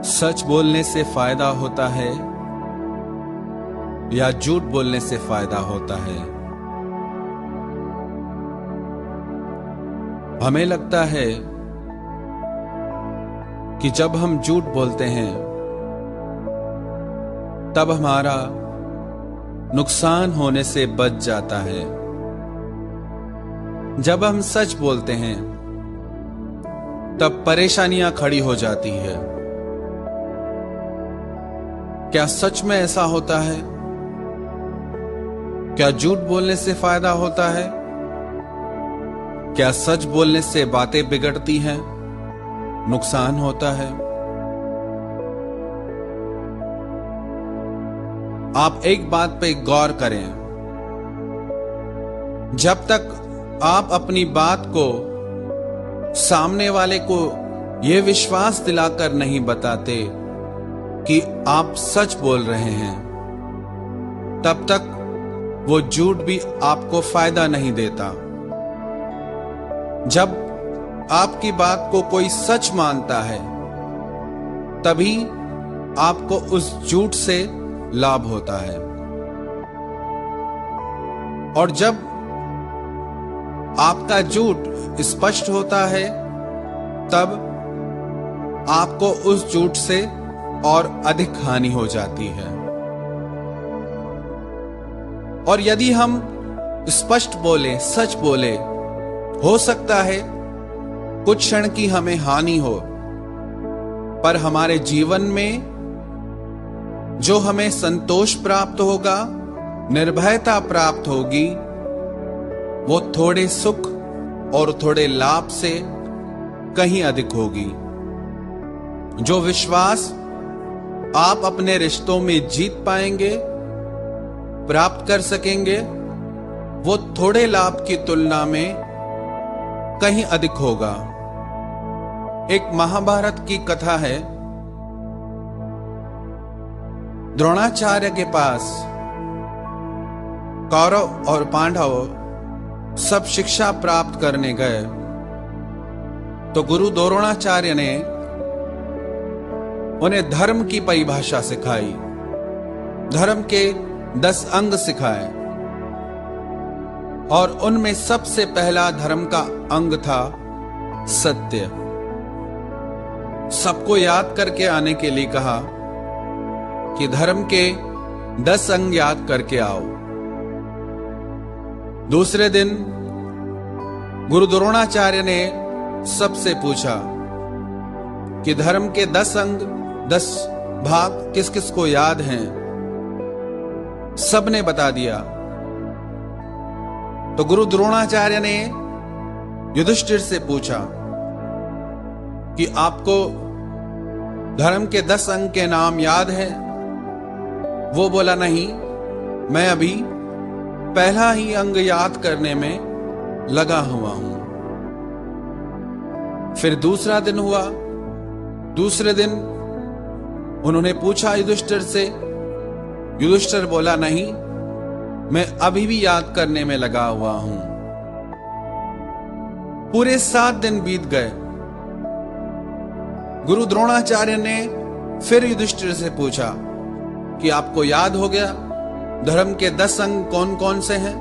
सच बोलने से फायदा होता है या झूठ बोलने से फायदा होता है? हमें लगता है कि जब हम झूठ बोलते हैं तब हमारा नुकसान होने से बच जाता है। जब हम सच बोलते हैं तब परेशानियां खड़ी हो जाती है। क्या सच में ऐसा होता है? क्या झूठ बोलने से फायदा होता है? क्या सच बोलने से बातें बिगड़ती हैं, नुकसान होता है? आप एक बात पे गौर करें। जब तक आप अपनी बात को सामने वाले को यह विश्वास दिलाकर नहीं बताते कि आप सच बोल रहे हैं, तब तक वो झूठ भी आपको फायदा नहीं देता। जब आपकी बात को कोई सच मानता है, तभी आपको उस झूठ से लाभ होता है। और जब आपका झूठ स्पष्ट होता है, तब आपको उस झूठ से और अधिक हानि हो जाती है। और यदि हम स्पष्ट बोले, सच बोले, हो सकता है कुछ क्षण की हमें हानि हो, पर हमारे जीवन में जो हमें संतोष प्राप्त होगा, निर्भयता प्राप्त होगी, वो थोड़े सुख और थोड़े लाभ से कहीं अधिक होगी। जो विश्वास आप अपने रिश्तों में जीत पाएंगे, प्राप्त कर सकेंगे, वो थोड़े लाभ की तुलना में कहीं अधिक होगा। एक महाभारत की कथा है। द्रोणाचार्य के पास कौरव और पांडव सब शिक्षा प्राप्त करने गए, तो गुरु द्रोणाचार्य ने उन्हें धर्म की परिभाषा सिखाई, धर्म के 10 अंग सिखाए, और उनमें सबसे पहला धर्म का अंग था सत्य। सबको याद करके आने के लिए कहा कि धर्म के 10 अंग याद करके आओ। दूसरे दिन गुरु द्रोणाचार्य ने सबसे पूछा कि धर्म के 10 अंग, 10 भाग किस किस को याद हैं? सबने बता दिया। तो गुरु द्रोणाचार्य ने युधिष्ठिर से पूछा कि आपको धर्म के 10 अंग के नाम याद है? वो बोला, नहीं, मैं अभी पहला ही अंग याद करने में लगा हुआ हूं। फिर दूसरा दिन हुआ। दूसरे दिन उन्होंने पूछा युधिष्ठिर से। युधिष्ठिर बोला, नहीं, मैं अभी भी याद करने में लगा हुआ हूं। पूरे 7 दिन बीत गए। गुरु द्रोणाचार्य ने फिर युधिष्ठिर से पूछा कि आपको याद हो गया धर्म के 10 अंग कौन कौन से हैं?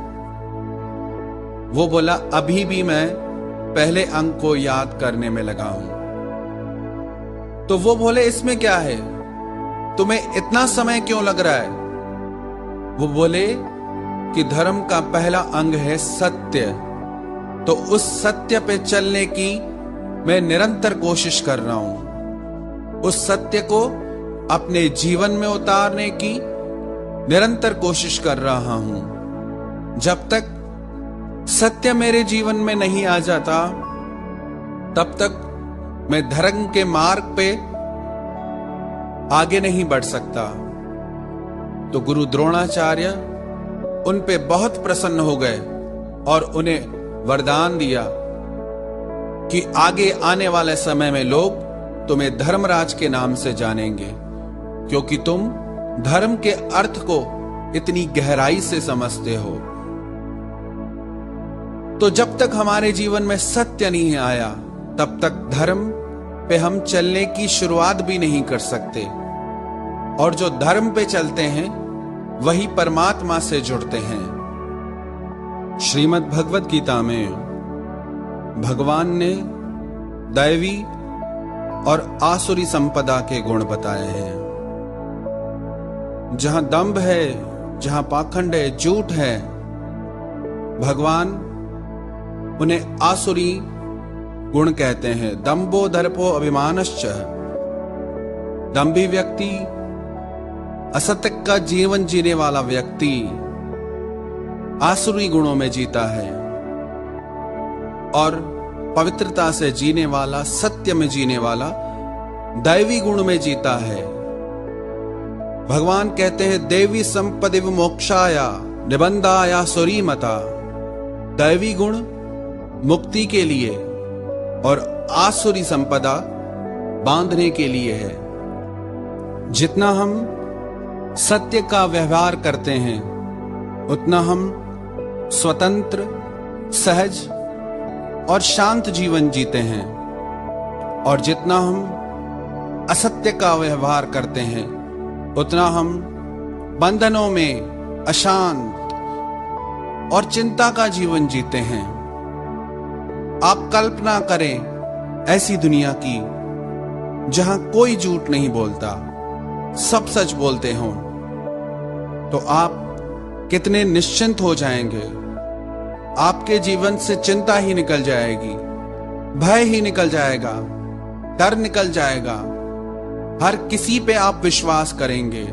वो बोला, अभी भी मैं पहले अंग को याद करने में लगा हूं। तो वो बोले, इसमें क्या है? तुम्हें इतना समय क्यों लग रहा है? वो बोले कि धर्म का पहला अंग है सत्य। तो उस सत्य पे चलने की मैं निरंतर कोशिश कर रहा हूं। उस सत्य को अपने जीवन में उतारने की निरंतर कोशिश कर रहा हूं। जब तक सत्य मेरे जीवन में नहीं आ जाता, तब तक मैं धर्म के मार्ग पे आगे नहीं बढ़ सकता। तो गुरु द्रोणाचार्य उन पे बहुत प्रसन्न हो गए और उन्हें वरदान दिया कि आगे आने वाले समय में लोग तुम्हें धर्मराज के नाम से जानेंगे, क्योंकि तुम धर्म के अर्थ को इतनी गहराई से समझते हो। तो जब तक हमारे जीवन में सत्य नहीं आया, तब तक धर्म पे हम चलने की शुरुआत भी नहीं कर सकते, और जो धर्म पे चलते हैं वही परमात्मा से जुड़ते हैं। श्रीमद् भगवत गीता में भगवान ने दैवी और आसुरी संपदा के गुण बताए हैं। जहां दंभ है, जहां पाखंड है, झूठ है, भगवान उन्हें आसुरी गुण कहते हैं। दंभो दर्पो अभिमानश्च, दंभी व्यक्ति, असत्य का जीवन जीने वाला व्यक्ति आसुरी गुणों में जीता है, और पवित्रता से जीने वाला, सत्य में जीने वाला दैवी गुण में जीता है। भगवान कहते हैं देवी संपदि मोक्षाया निबंधाया सुरीमता। दैवी गुण मुक्ति के लिए और आसुरी संपदा बांधने के लिए है। जितना हम सत्य का व्यवहार करते हैं उतना हम स्वतंत्र, सहज और शांत जीवन जीते हैं, और जितना हम असत्य का व्यवहार करते हैं उतना हम बंधनों में अशांत और चिंता का जीवन जीते हैं। आप कल्पना करें ऐसी दुनिया की जहां कोई झूठ नहीं बोलता, सब सच बोलते हों, तो आप कितने निश्चिंत हो जाएंगे। आपके जीवन से चिंता ही निकल जाएगी, भय ही निकल जाएगा, डर निकल जाएगा। हर किसी पे आप विश्वास करेंगे।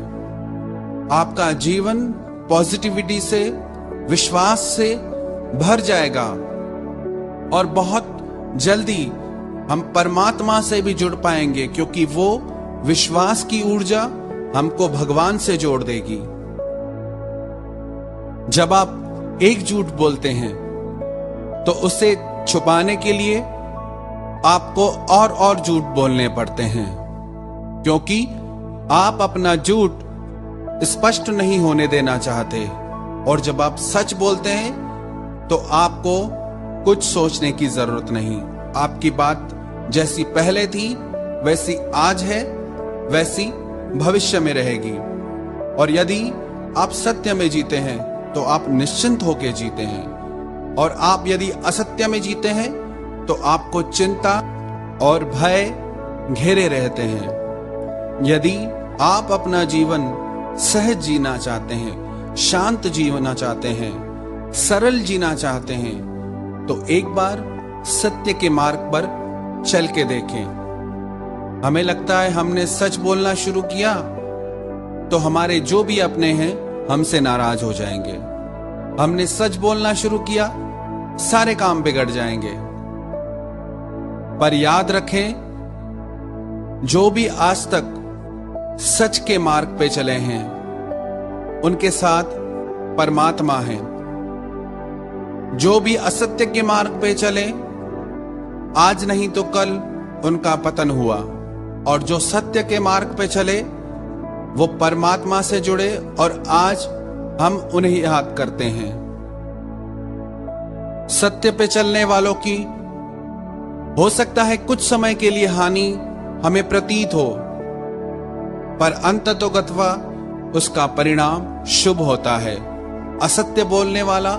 आपका जीवन पॉजिटिविटी से, विश्वास से भर जाएगा, और बहुत जल्दी हम परमात्मा से भी जुड़ पाएंगे, क्योंकि वो विश्वास की ऊर्जा हमको भगवान से जोड़ देगी। जब आप एक झूठ बोलते हैं तो उसे छुपाने के लिए आपको और झूठ बोलने पड़ते हैं, क्योंकि आप अपना झूठ स्पष्ट नहीं होने देना चाहते। और जब आप सच बोलते हैं तो आपको कुछ सोचने की जरूरत नहीं। आपकी बात जैसी पहले थी वैसी आज है, वैसी भविष्य में रहेगी। और यदि आप सत्य में जीते हैं तो आप निश्चिंत होकर जीते हैं, और आप यदि असत्य में जीते हैं तो आपको चिंता और भय घेरे रहते हैं। यदि आप अपना जीवन सहज जीना चाहते हैं, शांत जीना चाहते हैं, सरल जीना चाहते हैं, तो एक बार सत्य के मार्ग पर चल के देखें। हमें लगता है हमने सच बोलना शुरू किया तो हमारे जो भी अपने हैं हमसे नाराज हो जाएंगे। हमने सच बोलना शुरू किया, सारे काम बिगड़ जाएंगे। पर याद रखें, जो भी आज तक सच के मार्ग पे चले हैं उनके साथ परमात्मा है। जो भी असत्य के मार्ग पे चले, आज नहीं तो कल उनका पतन हुआ, और जो सत्य के मार्ग पे चले वो परमात्मा से जुड़े, और आज हम उन्हें याद करते हैं। सत्य पे चलने वालों की हो सकता है कुछ समय के लिए हानि हमें प्रतीत हो, पर अंततोगत्वा उसका परिणाम शुभ होता है। असत्य बोलने वाला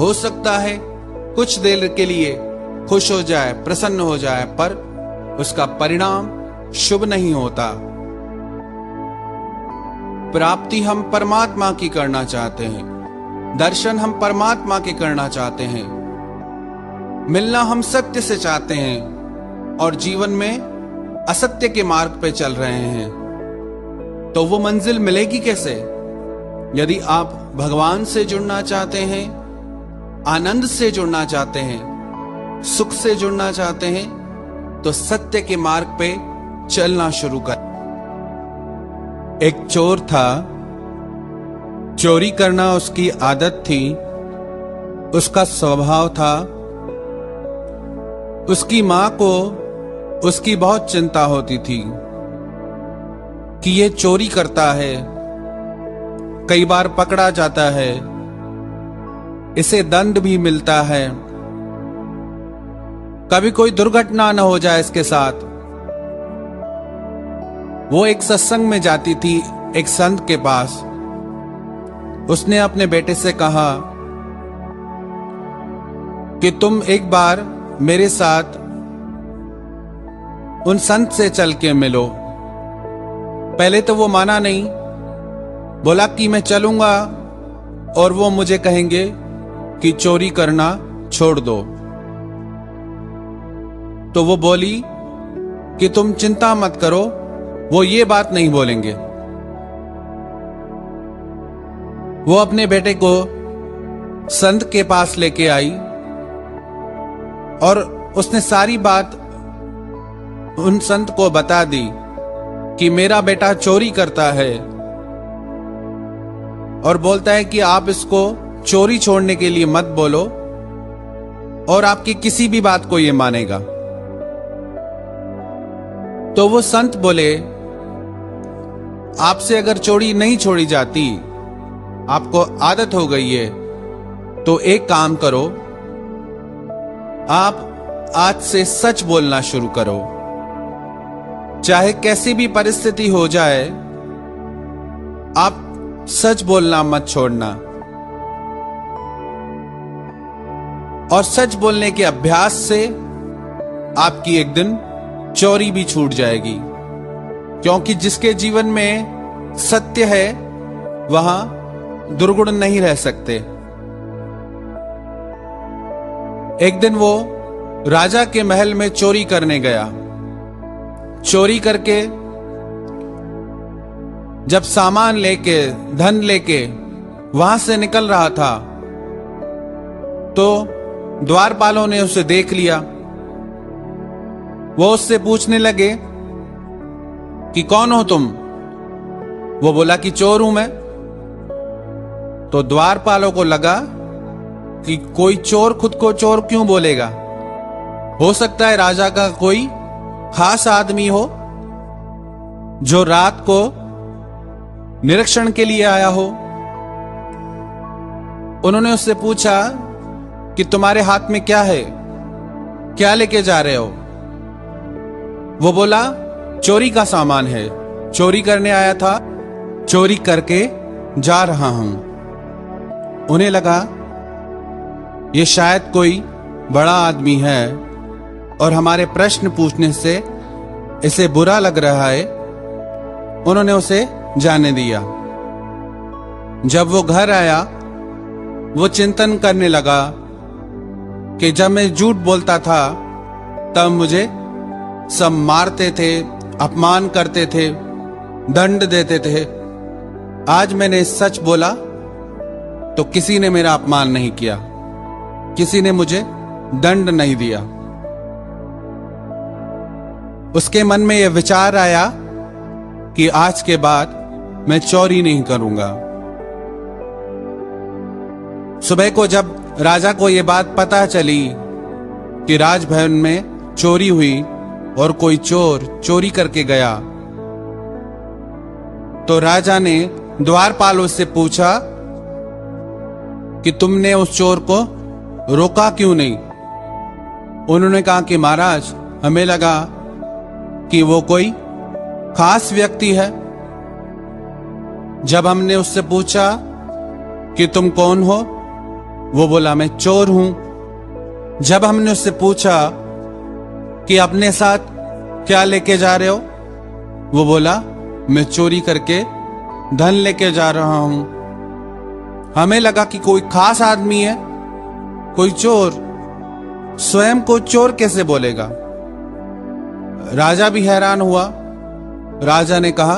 हो सकता है कुछ देर के लिए खुश हो जाए, प्रसन्न हो जाए, पर उसका परिणाम शुभ नहीं होता। प्राप्ति हम परमात्मा की करना चाहते हैं, दर्शन हम परमात्मा के करना चाहते हैं, मिलना हम सत्य से चाहते हैं, और जीवन में असत्य के मार्ग पे चल रहे हैं, तो वो मंजिल मिलेगी कैसे? यदि आप भगवान से जुड़ना चाहते हैं, आनंद से जुड़ना चाहते हैं, सुख से जुड़ना चाहते हैं, तो सत्य के मार्ग पे चलना शुरू कर। एक चोर था, चोरी करना उसकी आदत थी, उसका स्वभाव था। उसकी मां को उसकी बहुत चिंता होती थी कि ये चोरी करता है, कई बार पकड़ा जाता है, इसे दंड भी मिलता है, कभी कोई दुर्घटना न हो जाए इसके साथ, वो एक सत्संग में जाती थी एक संत के पास। उसने अपने बेटे से कहा कि तुम एक बार मेरे साथ उन संत से चल के मिलो। पहले तो वो माना नहीं, बोला कि मैं चलूंगा और वो मुझे कहेंगे कि चोरी करना छोड़ दो। तो वो बोली कि तुम चिंता मत करो, वो ये बात नहीं बोलेंगे। वो अपने बेटे को संत के पास लेके आई और उसने सारी बात उन संत को बता दी कि मेरा बेटा चोरी करता है और बोलता है कि आप इसको चोरी छोड़ने के लिए मत बोलो और आपकी किसी भी बात को ये मानेगा। तो वो संत बोले, आपसे अगर चोरी नहीं छोड़ी जाती, आपको आदत हो गई है, तो एक काम करो, आप आज से सच बोलना शुरू करो। चाहे कैसी भी परिस्थिति हो जाए, आप सच बोलना मत छोड़ना। और सच बोलने के अभ्यास से आपकी एक दिन चोरी भी छूट जाएगी, क्योंकि जिसके जीवन में सत्य है वहां दुर्गुण नहीं रह सकते। एक दिन वो राजा के महल में चोरी करने गया। चोरी करके जब सामान लेके, धन लेके वहां से निकल रहा था, तो द्वारपालों ने उसे देख लिया। वो उससे पूछने लगे कि कौन हो तुम? वो बोला कि चोर हूं मैं। तो द्वारपालों को लगा कि कोई चोर खुद को चोर क्यों बोलेगा? हो सकता है राजा का कोई खास आदमी हो जो रात को निरीक्षण के लिए आया हो। उन्होंने उससे पूछा कि तुम्हारे हाथ में क्या है, क्या लेके जा रहे हो? वो बोला चोरी का सामान है, चोरी करने आया था, चोरी करके जा रहा हूं। उन्हें लगा ये शायद कोई बड़ा आदमी है और हमारे प्रश्न पूछने से इसे बुरा लग रहा है। उन्होंने उसे जाने दिया। जब वो घर आया, वो चिंतन करने लगा कि जब मैं झूठ बोलता था तब मुझे सब मारते थे, अपमान करते थे, दंड देते थे। आज मैंने सच बोला तो किसी ने मेरा अपमान नहीं किया, किसी ने मुझे दंड नहीं दिया। उसके मन में यह विचार आया कि आज के बाद मैं चोरी नहीं करूंगा। सुबह को जब राजा को यह बात पता चली कि राजभवन में चोरी हुई और कोई चोर चोरी करके गया, तो राजा ने द्वारपालों से पूछा कि तुमने उस चोर को रोका क्यों नहीं? उन्होंने कहा कि महाराज, हमें लगा कि वो कोई खास व्यक्ति है। जब हमने उससे पूछा कि तुम कौन हो, वो बोला मैं चोर हूं। जब हमने उससे पूछा कि अपने साथ क्या लेके जा रहे हो, वो बोला मैं चोरी करके धन लेके जा रहा हूं। हमें लगा कि कोई खास आदमी है, कोई चोर। स्वयं को चोर कैसे बोलेगा? राजा भी हैरान हुआ। राजा ने कहा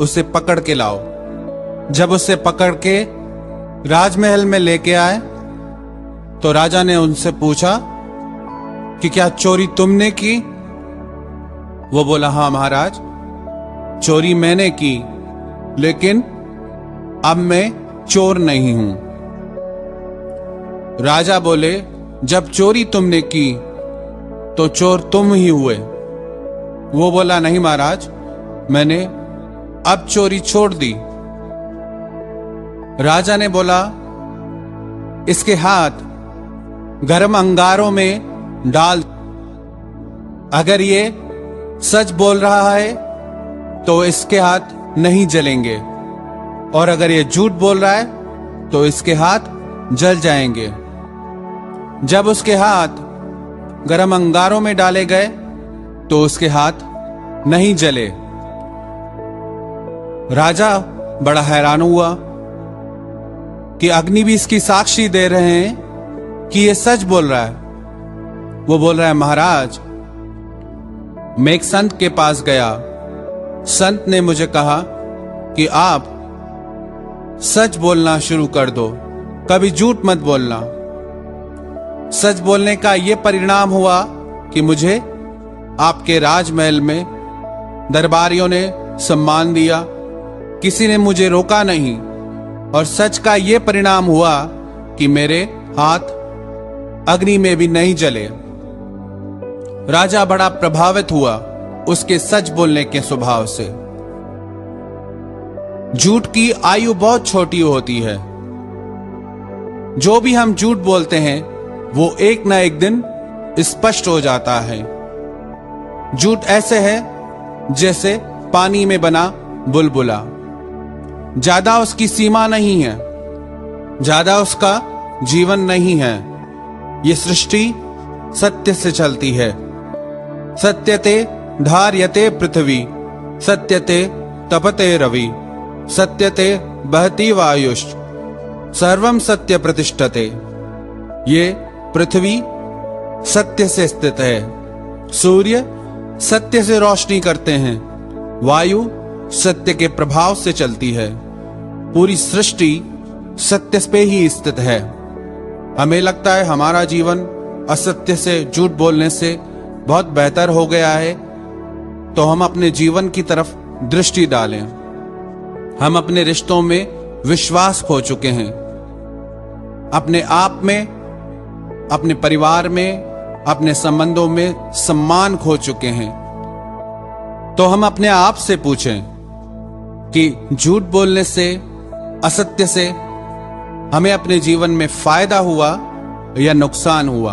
उसे पकड़ के लाओ। जब उसे पकड़ के राजमहल में लेके आए तो राजा ने उनसे पूछा कि क्या चोरी तुमने की? वो बोला हाँ महाराज, चोरी मैंने की, लेकिन अब मैं चोर नहीं हूं। राजा बोले जब चोरी तुमने की तो चोर तुम ही हुए। वो बोला नहीं महाराज, मैंने अब चोरी छोड़ दी। राजा ने बोला इसके हाथ गर्म अंगारों में डाल। अगर ये सच बोल रहा है तो इसके हाथ नहीं जलेंगे, और अगर ये झूठ बोल रहा है तो इसके हाथ जल जाएंगे। जब उसके हाथ गरम अंगारों में डाले गए तो उसके हाथ नहीं जले। राजा बड़ा हैरान हुआ कि अग्नि भी इसकी साक्षी दे रहे हैं कि ये सच बोल रहा है। वो बोल रहा है, महाराज, मैं एक संत के पास गया। संत ने मुझे कहा कि आप सच बोलना शुरू कर दो, कभी झूठ मत बोलना। सच बोलने का यह परिणाम हुआ कि मुझे आपके राजमहल में दरबारियों ने सम्मान दिया, किसी ने मुझे रोका नहीं, और सच का यह परिणाम हुआ कि मेरे हाथ अग्नि में भी नहीं जले। राजा बड़ा प्रभावित हुआ उसके सच बोलने के स्वभाव से। झूठ की आयु बहुत छोटी होती है। जो भी हम झूठ बोलते हैं वो एक ना एक दिन स्पष्ट हो जाता है। झूठ ऐसे है जैसे पानी में बना बुलबुला, ज्यादा उसकी सीमा नहीं है, ज्यादा उसका जीवन नहीं है। ये सृष्टि सत्य से चलती है। सत्यते धार्यते पृथ्वी, सत्यते तपते रवि, सत्यते बहती वायुश्च, सर्वम सत्य प्रतिष्ठते। ये पृथ्वी सत्य से स्थित है, सूर्य सत्य से रोशनी करते हैं, वायु सत्य के प्रभाव से चलती है, पूरी सृष्टि सत्य पे ही स्थित है। हमें लगता है हमारा जीवन असत्य से, झूठ बोलने से बहुत बेहतर हो गया है, तो हम अपने जीवन की तरफ दृष्टि डालें। हम अपने रिश्तों में विश्वास खो चुके हैं, अपने आप में, अपने परिवार में, अपने संबंधों में सम्मान खो चुके हैं। तो हम अपने आप से पूछें कि झूठ बोलने से, असत्य से हमें अपने जीवन में फायदा हुआ या नुकसान हुआ।